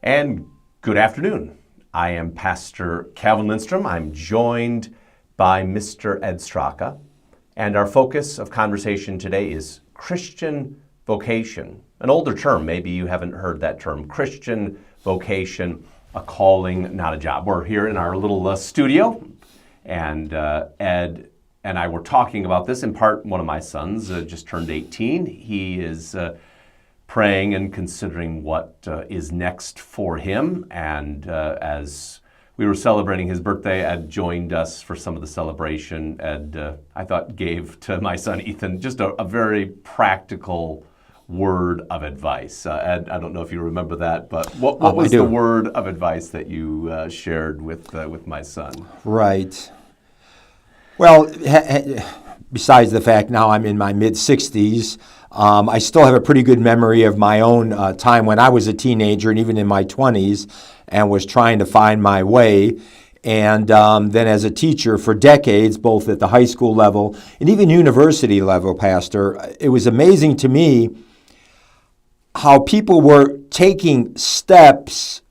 And good afternoon. I am Pastor Calvin Lindstrom. I'm joined by Mr. Ed Straka. And our focus of conversation today is Christian vocation. An older term, maybe you haven't heard that term. Christian vocation, a calling, not a job. We're here in our little studio, and Ed and I were talking about this. In part, one of my sons just turned 18. He is praying and considering what is next for him. And as we were celebrating his birthday, Ed joined us for some of the celebration. Ed, I thought, gave to my son Ethan just a very practical word of advice. Ed, I don't know if you remember that, but what was the word of advice that you shared with my son? Right. Well, besides the fact now I'm in my mid-60s, I still have a pretty good memory of my own time when I was a teenager and even in my 20s and was trying to find my way. And then as a teacher for decades, both at the high school level and even university level, Pastor, it was amazing to me how people were taking steps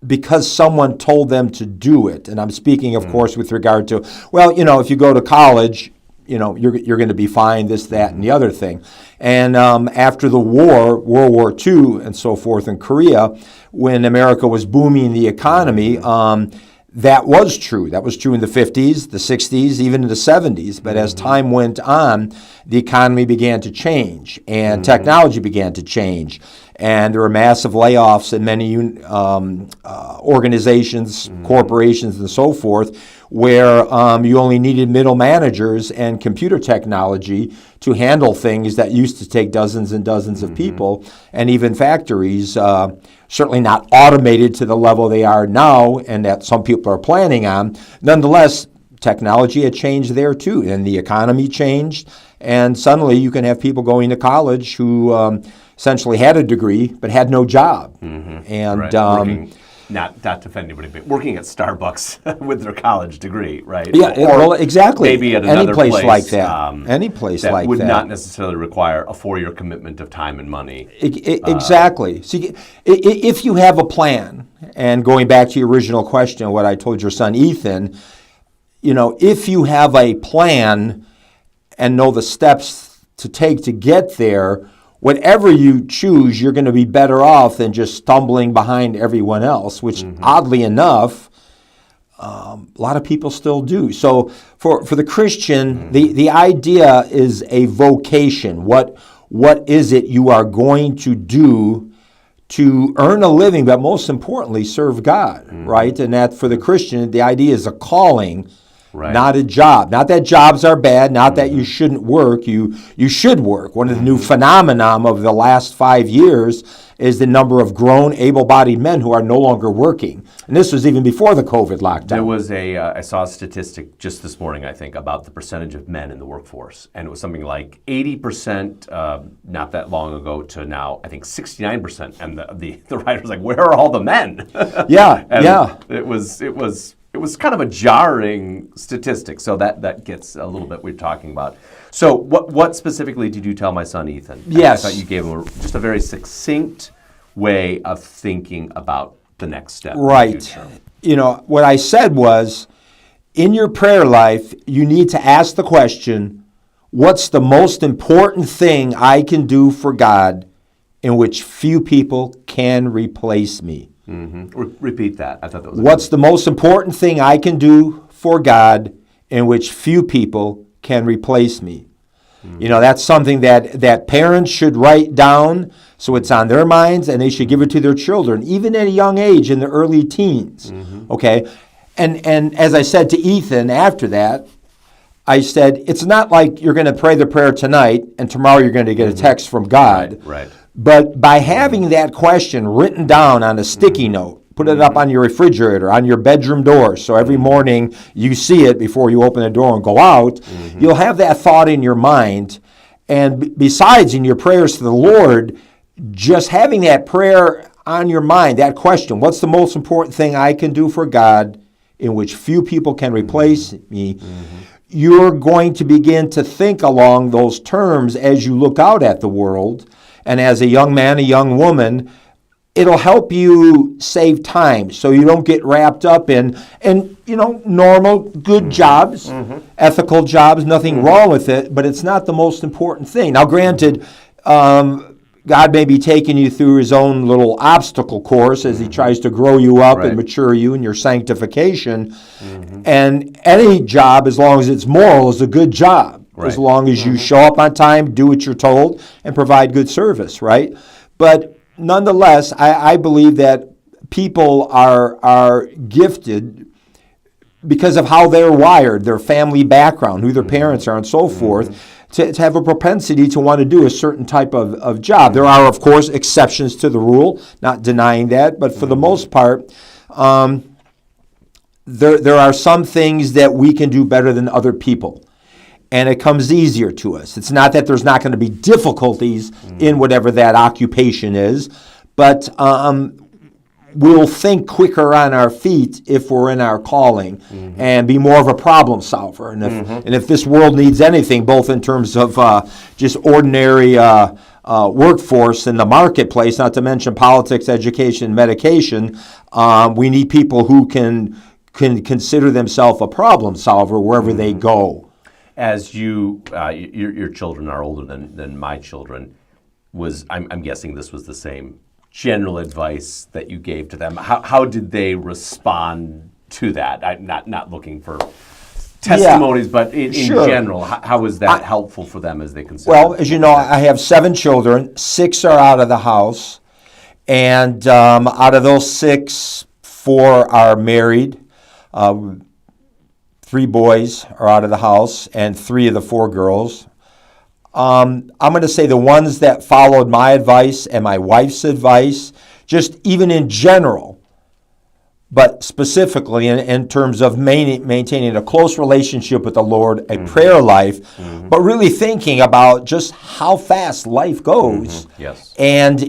because someone told them to do it. And I'm speaking, of course, with regard to, well, if you go to college, you're going to be fine, this, that, and the other thing. And after the war, World War II and so forth in Korea, when America was booming the economy, that was true. That was true in the 50s, the 60s, even in the 70s. But as time went on, the economy began to change and technology began to change. And there were massive layoffs in many organizations, corporations, and so forth, where you only needed middle managers and computer technology to handle things that used to take dozens and dozens of people, and even factories, certainly not automated to the level they are now and that some people are planning on. Nonetheless, technology had changed there too, and the economy changed, and suddenly you can have people going to college who essentially had a degree but had no job. And right. Not to offend anybody, but working at Starbucks with their college degree, right? Yeah, well, exactly. Maybe at another place like that. Any place that like would that. not necessarily require a 4-year commitment of time and money. Exactly. See, if you have a plan, and going back to your original question, what I told your son Ethan, if you have a plan and know the steps to take to get there, whatever you choose, you're going to be better off than just stumbling behind everyone else, which oddly enough, a lot of people still do. So for the Christian, the idea is a vocation. What is it you are going to do to earn a living, but most importantly, serve God, right? And that for the Christian, the idea is a calling. Right. Not a job. Not that jobs are bad, not that you shouldn't work. You should work. One of the new phenomenon of the last 5 years is the number of grown, able-bodied men who are no longer working. And this was even before the COVID lockdown. There was I saw a statistic just this morning, I think, about the percentage of men in the workforce. And it was something like 80% not that long ago to now, I think 69%. And the writer was like, where are all the men? Yeah. It was kind of a jarring statistic, so that gets a little bit we're talking about. So what specifically did you tell my son Ethan? Yes. I thought you gave him just a very succinct way of thinking about the next step. Right. What I said was, in your prayer life, you need to ask the question, what's the most important thing I can do for God in which few people can replace me? Repeat that. I thought that was. What's the most important thing I can do for God in which few people can replace me? That's something that parents should write down so it's on their minds, and they should give it to their children, even at a young age in the early teens. Okay? And as I said to Ethan after that, I said, it's not like you're going to pray the prayer tonight and tomorrow you're going to get a text from God. Right. But by having that question written down on a sticky note, put it up on your refrigerator, on your bedroom door, so every morning you see it before you open the door and go out, you'll have that thought in your mind. And besides, in your prayers to the Lord, just having that prayer on your mind, that question, what's the most important thing I can do for God in which few people can replace me? You're going to begin to think along those terms as you look out at the world. And as a young man, a young woman, it'll help you save time so you don't get wrapped up in normal good jobs, ethical jobs, nothing wrong with it, but it's not the most important thing. Now, granted, God may be taking you through his own little obstacle course as he tries to grow you up and mature you in your sanctification. And any job, as long as it's moral, is a good job. As long as you show up on time, do what you're told, and provide good service, right? But nonetheless, I believe that people are gifted because of how they're wired, their family background, who their parents are, and so forth, to have a propensity to want to do a certain type of job. There are, of course, exceptions to the rule, not denying that, but for the most part, there are some things that we can do better than other people. And it comes easier to us. It's not that there's not going to be difficulties in whatever that occupation is, but we'll think quicker on our feet if we're in our calling and be more of a problem solver. And if this world needs anything, both in terms of just ordinary workforce in the marketplace, not to mention politics, education, medication, we need people who can consider themselves a problem solver wherever they go. As your children are older than my children, I'm guessing this was the same general advice that you gave to them. How did they respond to that? I'm not looking for testimonies, but in general, how was that helpful for them as they consider? Well, as you know, I have 7 children. 6 are out of the house, and out of those 6, 4 are married. 3 boys are out of the house, and 3 of the 4 girls. I'm going to say the ones that followed my advice and my wife's advice, just even in general, but specifically in terms of maintaining a close relationship with the Lord, a prayer life, but really thinking about just how fast life goes. Yes. And,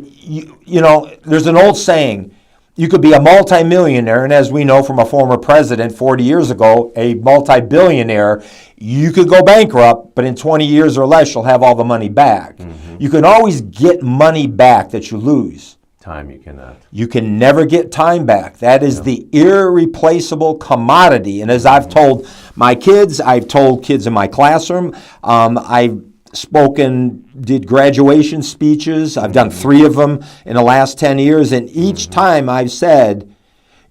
there's an old saying, you could be a multimillionaire, and as we know from a former president 40 years ago, a multi-billionaire, you could go bankrupt, but in 20 years or less, you'll have all the money back. You can always get money back that you lose. Time you cannot. You can never get time back. That is the irreplaceable commodity. And as I've told my kids, I've told kids in my classroom, I've did graduation speeches. I've done 3 of them in the last 10 years. And each time I've said,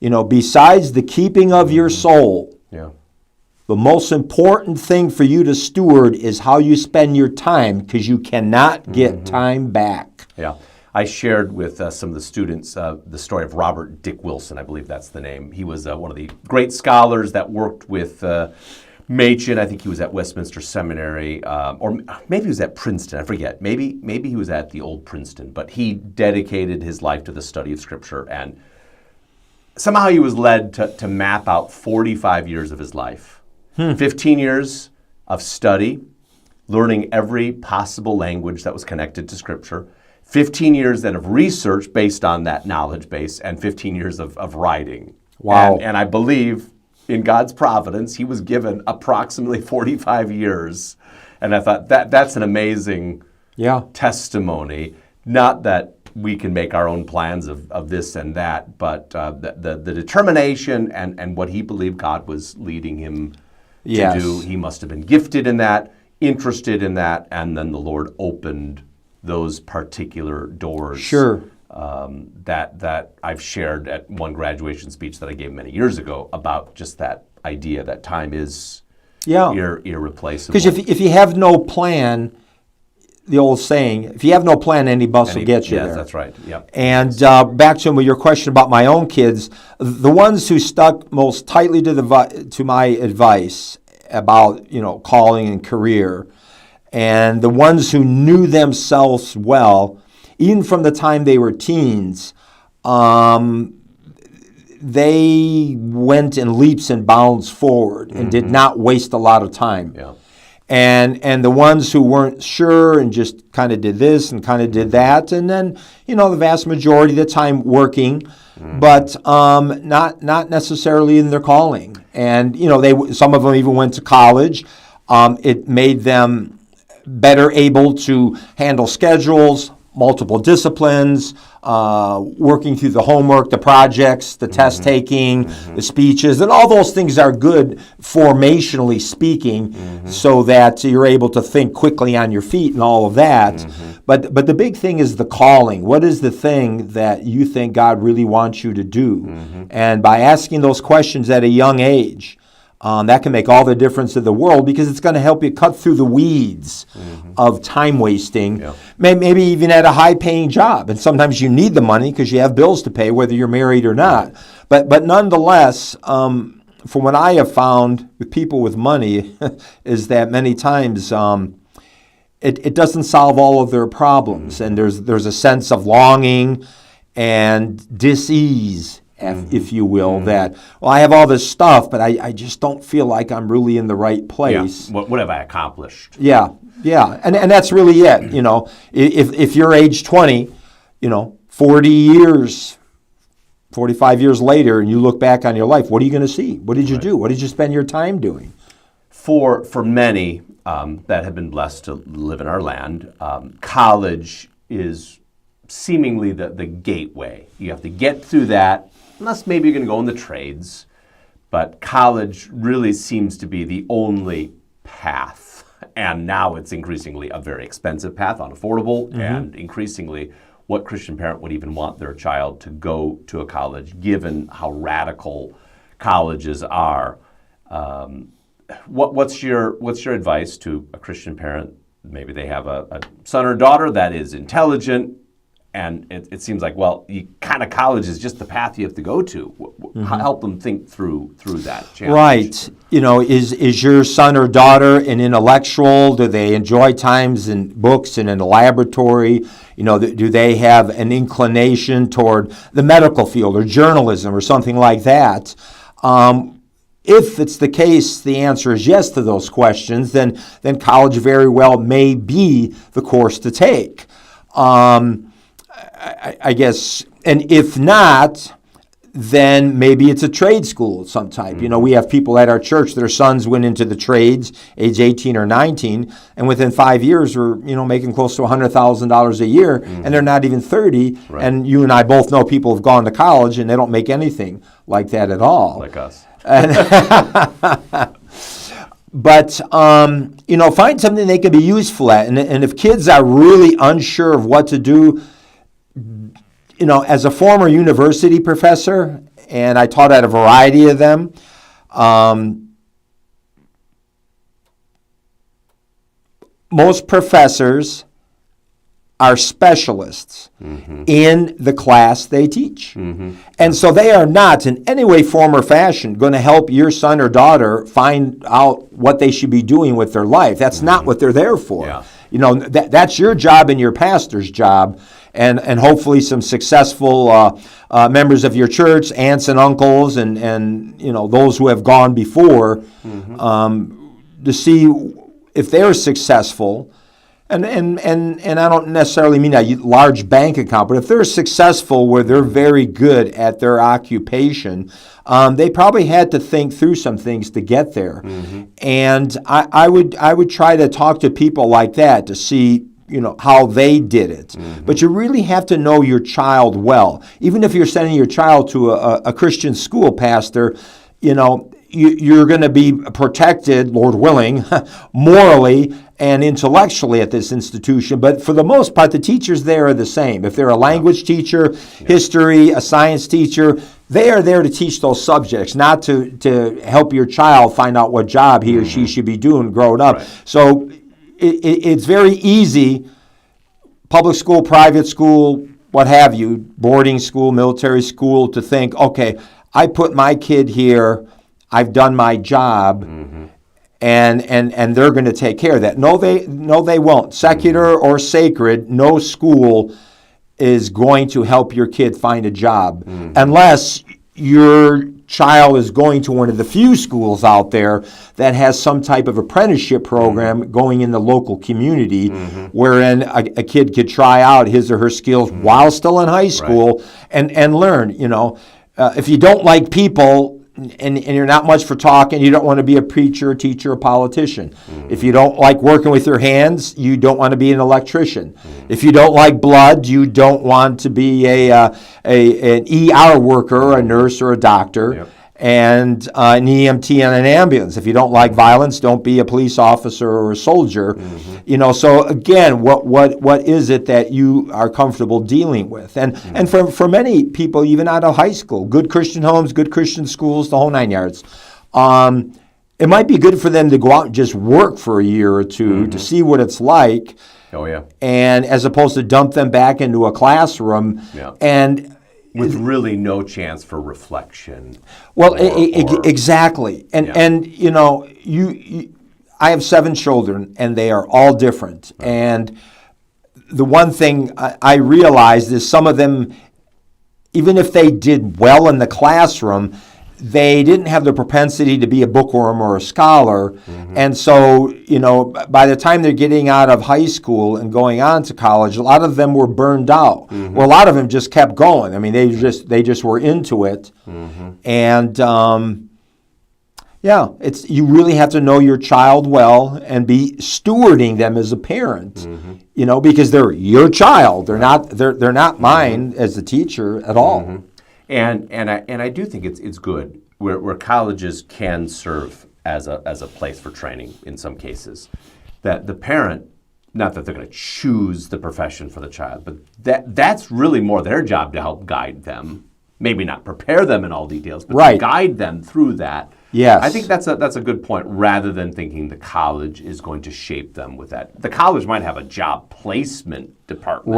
besides the keeping of your soul, the most important thing for you to steward is how you spend your time, because you cannot get time back. Yeah. I shared with some of the students the story of Robert Dick Wilson. I believe that's the name. He was one of the great scholars that worked with Machen. I think he was at Westminster Seminary, or maybe he was at Princeton. I forget. Maybe he was at the old Princeton. But he dedicated his life to the study of Scripture, and somehow he was led to map out 45 years of his life. 15 years of study, learning every possible language that was connected to Scripture. 15 years then of research based on that knowledge base, and 15 years of writing. Wow. And I believe in God's providence, he was given approximately 45 years. And I thought that's an amazing testimony. Not that we can make our own plans of this and that, but the determination and what he believed God was leading him to do. He must have been gifted in that, interested in that, and then the Lord opened those particular doors. Sure. That I've shared at one graduation speech that I gave many years ago about just that idea that time is irreplaceable. Because if you have no plan, the old saying, if you have no plan, any bus will get you there. Yes, that's right. Yep. And back to your question about my own kids, the ones who stuck most tightly to my advice about calling and career, and the ones who knew themselves well, even from the time they were teens, they went in leaps and bounds forward and did not waste a lot of time. Yeah. And the ones who weren't sure and just kind of did this and kind of did that, and then the vast majority of the time working, but not necessarily in their calling. And some of them even went to college. It made them better able to handle schedules, multiple disciplines, working through the homework, the projects, the test taking, the speeches, and all those things are good formationally speaking, so that you're able to think quickly on your feet and all of that. But the big thing is the calling. What is the thing that you think God really wants you to do? And by asking those questions at a young age, that can make all the difference in the world, because it's going to help you cut through the weeds of time wasting, maybe even at a high-paying job. And sometimes you need the money because you have bills to pay, whether you're married or not. But nonetheless, from what I have found with people with money is that many times it doesn't solve all of their problems. And there's a sense of longing and dis-ease, if you will, that, well, I have all this stuff, but I just don't feel like I'm really in the right place. Yeah. What have I accomplished? Yeah. And that's really it. If you're age 20, 40 years, 45 years later, and you look back on your life, what are you going to see? What did you do? What did you spend your time doing? For many that have been blessed to live in our land, college is seemingly the gateway. You have to get through that, unless maybe you're going to go in the trades. But college really seems to be the only path. And now it's increasingly a very expensive path, unaffordable, and increasingly what Christian parent would even want their child to go to a college, given how radical colleges are. What's your advice to a Christian parent? Maybe they have a son or daughter that is intelligent, and it seems like, well, college is just the path you have to go to. Help them think through that challenge. Right. Is your son or daughter an intellectual? Do they enjoy times in books and in the laboratory? Do they have an inclination toward the medical field or journalism or something like that? If it's the case, the answer is yes to those questions, then college very well may be the course to take. I guess, and if not, then maybe it's a trade school of some type. We have people at our church, their sons went into the trades, age 18 or 19, and within 5 years were, making close to $100,000 a year, and they're not even 30. Right. And you and I both know people who've gone to college and they don't make anything like that at all. Like us. But, find something they can be useful at. And if kids are really unsure of what to do, as a former university professor, and I taught at a variety of them, most professors are specialists in the class they teach. And so they are not in any way, form, or fashion going to help your son or daughter find out what they should be doing with their life. That's not what they're there for. Yeah. That's your job and your pastor's job, and hopefully some successful members of your church, aunts and uncles, and those who have gone before, to see if they're successful. And I don't necessarily mean a large bank account, but if they're successful where they're very good at their occupation, they probably had to think through some things to get there. And I would try to talk to people like that to see how they did it. But you really have to know your child well. Even if you're sending your child to a Christian school, pastor, you're going to be protected, Lord willing, morally and intellectually at this institution. But for the most part, the teachers there are the same. If they're a language teacher, history, a science teacher, they are there to teach those subjects, not to help your child find out what job he or she should be doing growing up. Right. So it's very easy, public school, private school, what have you, boarding school, military school, to think, okay, I put my kid here, I've done my job, and they're going to take care of that. No, they won't. Secular or sacred, no school is going to help your kid find a job unless your child is going to one of the few schools out there that has some type of apprenticeship program going in the local community, wherein a kid could try out his or her skills while still in high school and learn. If you don't like people, and you're not much for talking, you don't want to be a preacher, a teacher, a politician. If you don't like working with your hands, you don't want to be an electrician. If you don't like blood, you don't want to be an ER worker, a nurse, or a doctor. Yep. And an EMT and an ambulance. If you don't like violence, don't be a police officer or a soldier. So again, what is it that you are comfortable dealing with? And for many people, even out of high school, good Christian homes, good Christian schools, the whole 9 yards, it might be good for them to go out and just work for a year or two to see what it's like. Oh, yeah. And as opposed to dump them back into a classroom. Yeah. And with really no chance for reflection. Well, exactly. And I have 7 children, and they are all different. Right. And the one thing I realized is some of them, even if they did well in the classroom, they didn't have the propensity to be a bookworm or a scholar. And so, by the time they're getting out of high school and going on to college, a lot of them were burned out. Well, a lot of them just kept going. I mean, they just were into it. And you really have to know your child well and be stewarding them as a parent. Because they're your child. They're not mine as a teacher at all. And I do think it's good where colleges can serve as a place for training in some cases, that the parent, not that they're going to choose the profession for the child, but that's really more their job to help guide them, maybe not prepare them in all details, but to guide them through that. Yes. I think that's a good point, rather than thinking the college is going to shape them with that. The college might have a job placement department.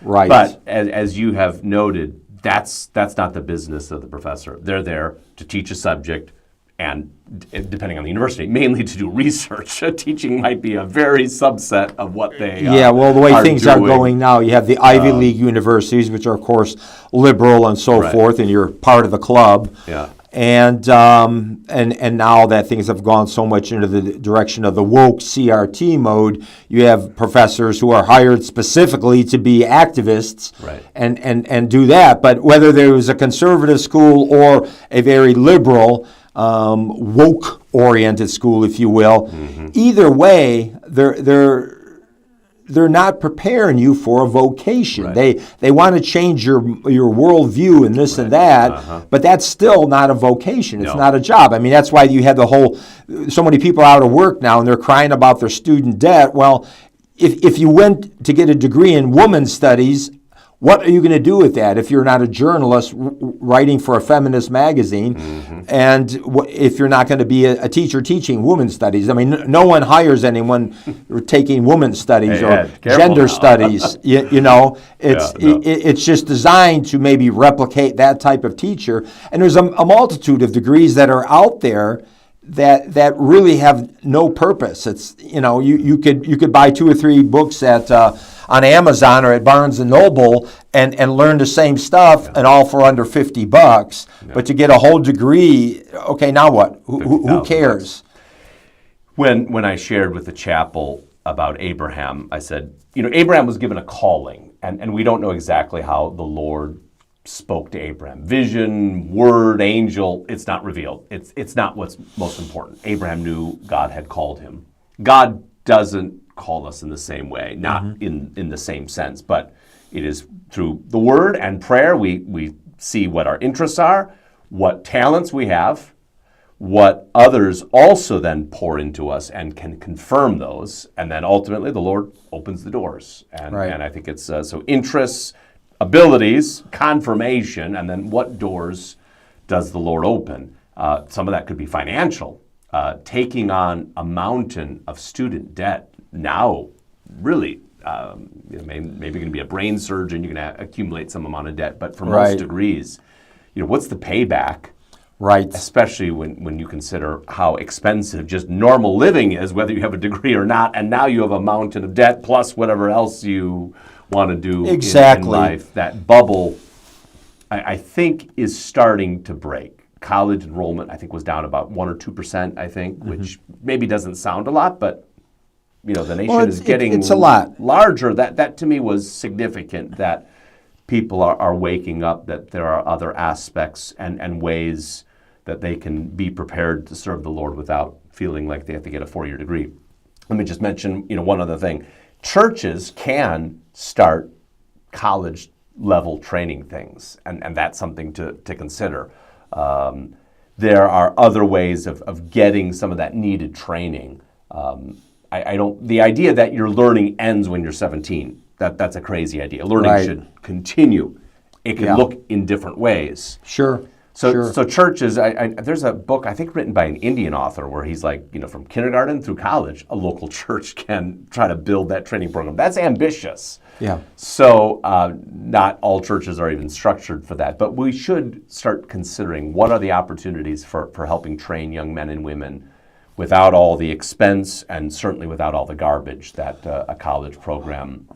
Right. But as you have noted, that's not the business of the professor. They're there to teach a subject, and depending on the university, mainly to do research. Teaching might be a very subset of what they the way things doing. are going now, you have the Ivy League universities, which are, of course, liberal and so forth, and you're part of the club. Yeah. And now that things have gone so much into the direction of the woke CRT mode, you have professors who are hired specifically to be activists and do that. But whether there was a conservative school or a very liberal, woke-oriented school, if you will, either way, they're not preparing you for a vocation. They want to change your worldview and this and that, but that's still not a vocation. It's not a job. I mean, that's why you have so many people out of work now, and they're crying about their student debt. Well, if you went to get a degree in women's studies, what are you going to do with that if you're not a journalist writing for a feminist magazine, and if you're not going to be a teacher teaching women's studies? I mean, no one hires anyone taking women's studies or gender studies. It's just designed to maybe replicate that type of teacher. And there's a multitude of degrees that are out there that really have no purpose. It's you could buy 2 or 3 books on Amazon or at Barnes and Noble and learn the same stuff, and all for under $50. But to get a whole degree, okay, now what? Who cares? When I shared with the chapel about Abraham, I said, Abraham was given a calling, and we don't know exactly how the Lord spoke to Abraham. Vision, word, angel, it's not revealed. It's not what's most important. Abraham knew God had called him. God doesn't call us in the same way, not in the same sense, but it is through the word and prayer. We see what our interests are, what talents we have, what others also then pour into us and can confirm those, and then ultimately the Lord opens the doors. And I think it's so interests, abilities, confirmation, and then what doors does the Lord open? Some of that could be financial. Taking on a mountain of student debt now, really, maybe going to be a brain surgeon, you're going to accumulate some amount of debt, but for most degrees, what's the payback? Right. Especially when you consider how expensive just normal living is, whether you have a degree or not, and now you have a mountain of debt plus whatever else you want to do in life. That bubble, I think, is starting to break. College enrollment, I think, was down about 1 or 2%, I think, which maybe doesn't sound a lot, but the nation is getting it's a lot larger. That to me was significant, that people are waking up, that there are other aspects and ways that they can be prepared to serve the Lord without feeling like they have to get a 4-year degree. Let me just mention, one other thing. Churches can start college level training things, and that's something to consider. There are other ways of getting some of that needed training. The idea that your learning ends when you're 17, that's a crazy idea. Learning should continue. It can look in different ways. Sure. So churches, there's a book, I think, written by an Indian author where he's like, from kindergarten through college, a local church can try to build that training program. That's ambitious. Yeah. So not all churches are even structured for that. But we should start considering what are the opportunities for helping train young men and women without all the expense and certainly without all the garbage that a college program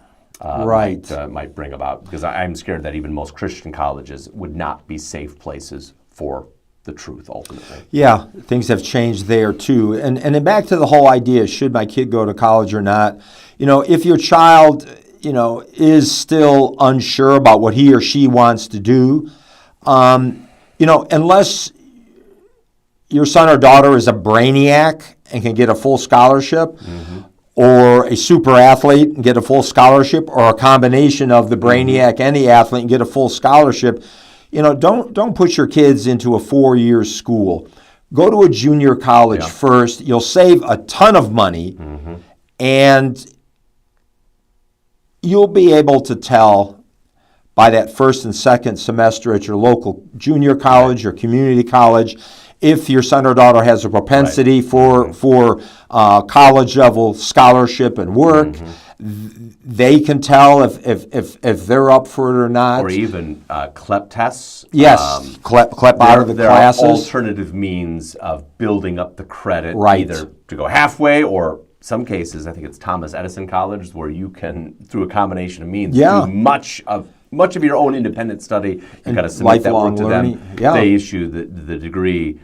might bring about, because I'm scared that even most Christian colleges would not be safe places for the truth ultimately. Yeah, things have changed there too. And then back to the whole idea, should my kid go to college or not? If your child, is still unsure about what he or she wants to do, unless your son or daughter is a brainiac and can get a full scholarship, or a super athlete and get a full scholarship, or a combination of the brainiac and the athlete and get a full scholarship, don't put your kids into a 4-year school. Go to a junior college first. You'll save a ton of money, and you'll be able to tell by that first and second semester at your local junior college or community college if your son or daughter has a propensity for college level scholarship and work. They can tell if they're up for it or not. Or even CLEP tests. Yes, CLEP out of the classes. There are alternative means of building up the credit, either to go halfway, or some cases, I think it's Thomas Edison College, where you can, through a combination of means, do much of your own independent study. You've got to submit that work to them. They issue the degree.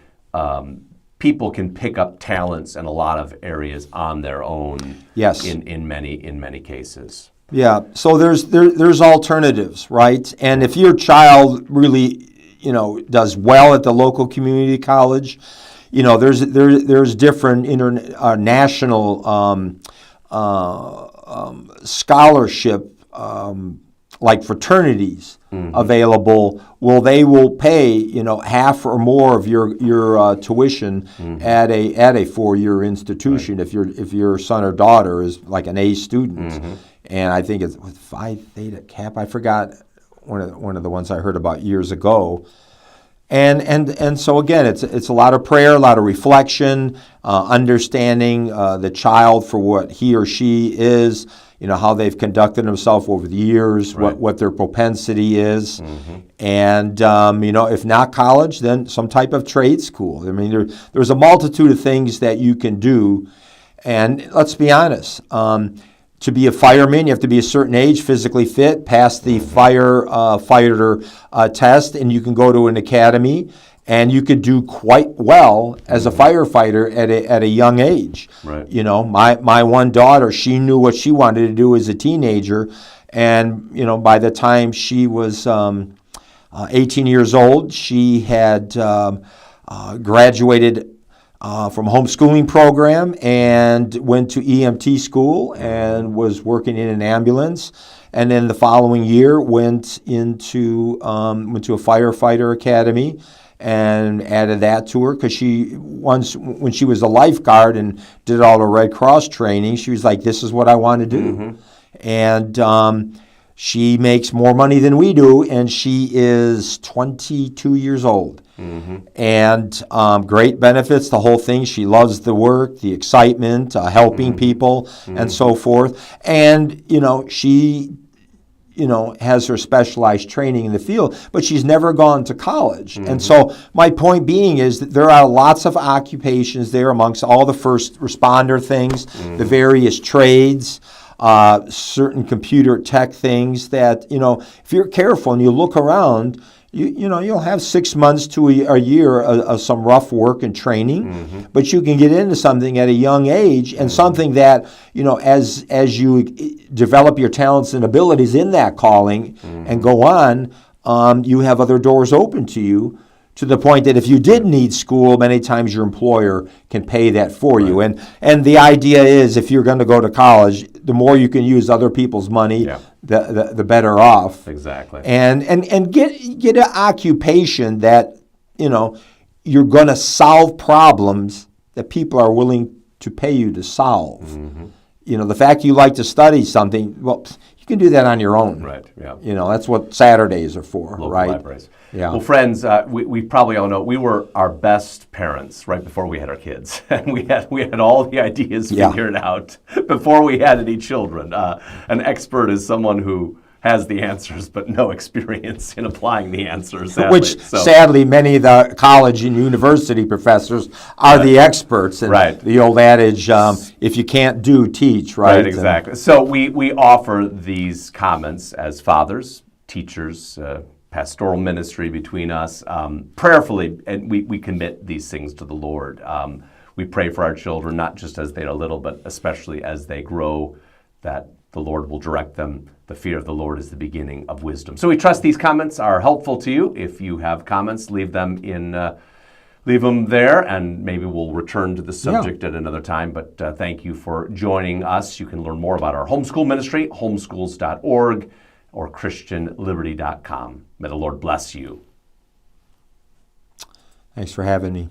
People can pick up talents in a lot of areas on their own. Yes. In many cases. Yeah. So there's alternatives, right? And if your child really does well at the local community college, there's different national scholarship like fraternities available. Well, they will pay half or more of your tuition at a 4-year institution if your son or daughter is like an A student. And I think it's with Phi Theta Kappa. I forgot one of the ones I heard about years ago. And so again, it's a lot of prayer, a lot of reflection, understanding the child for what he or she is, how they've conducted themselves over the years, what their propensity is, and if not college, then some type of trade school. I mean, there's a multitude of things that you can do, and let's be honest. To be a fireman, you have to be a certain age, physically fit, pass the firefighter test, and you can go to an academy, and you could do quite well as a firefighter at a young age. Right. My one daughter, she knew what she wanted to do as a teenager, and by the time she was 18 years old, she had graduated from a homeschooling program and went to EMT school and was working in an ambulance. And then the following year went into a firefighter academy and added that to her, because when she was a lifeguard and did all the Red Cross training, she was like, this is what I want to do. And she makes more money than we do, and she is 22 years old. And great benefits, the whole thing. She loves the work, the excitement, helping people, and so forth. And, she, has her specialized training in the field, but she's never gone to college. And so my point being is that there are lots of occupations there amongst all the first responder things, the various trades, certain computer tech things that, if you're careful and you look around, you'll have 6 months to a year of some rough work and training, but you can get into something at a young age, and something that, as you develop your talents and abilities in that calling and go on, you have other doors open to you to the point that if you did need school, many times your employer can pay that for you. And the idea is, if you're going to go to college, the more you can use other people's money, the better off. Exactly. And get an occupation that, you're going to solve problems that people are willing to pay you to solve. Mm-hmm. The fact you like to study something, well, you can do that on your own. Right, yeah. That's what Saturdays are for, Local right? libraries. Yeah. Well, friends, we probably all know we were our best parents right before we had our kids. And we had all the ideas figured out before we had any children. An expert is someone who has the answers, but no experience in applying the answers. Sadly. Which, sadly, many of the college and university professors are the experts. And the old adage, if you can't do, teach, right? Right, exactly. So we offer these comments as fathers, teachers, pastoral ministry between us, prayerfully, and we commit these things to the Lord. We pray for our children, not just as they are little, but especially as they grow, that the Lord will direct them. The fear of the Lord is the beginning of wisdom. So we trust these comments are helpful to you. If you have comments, leave them there, and maybe we'll return to the subject at another time. But thank you for joining us. You can learn more about our homeschool ministry, homeschools.org, or christianliberty.com. May the Lord bless you. Thanks for having me.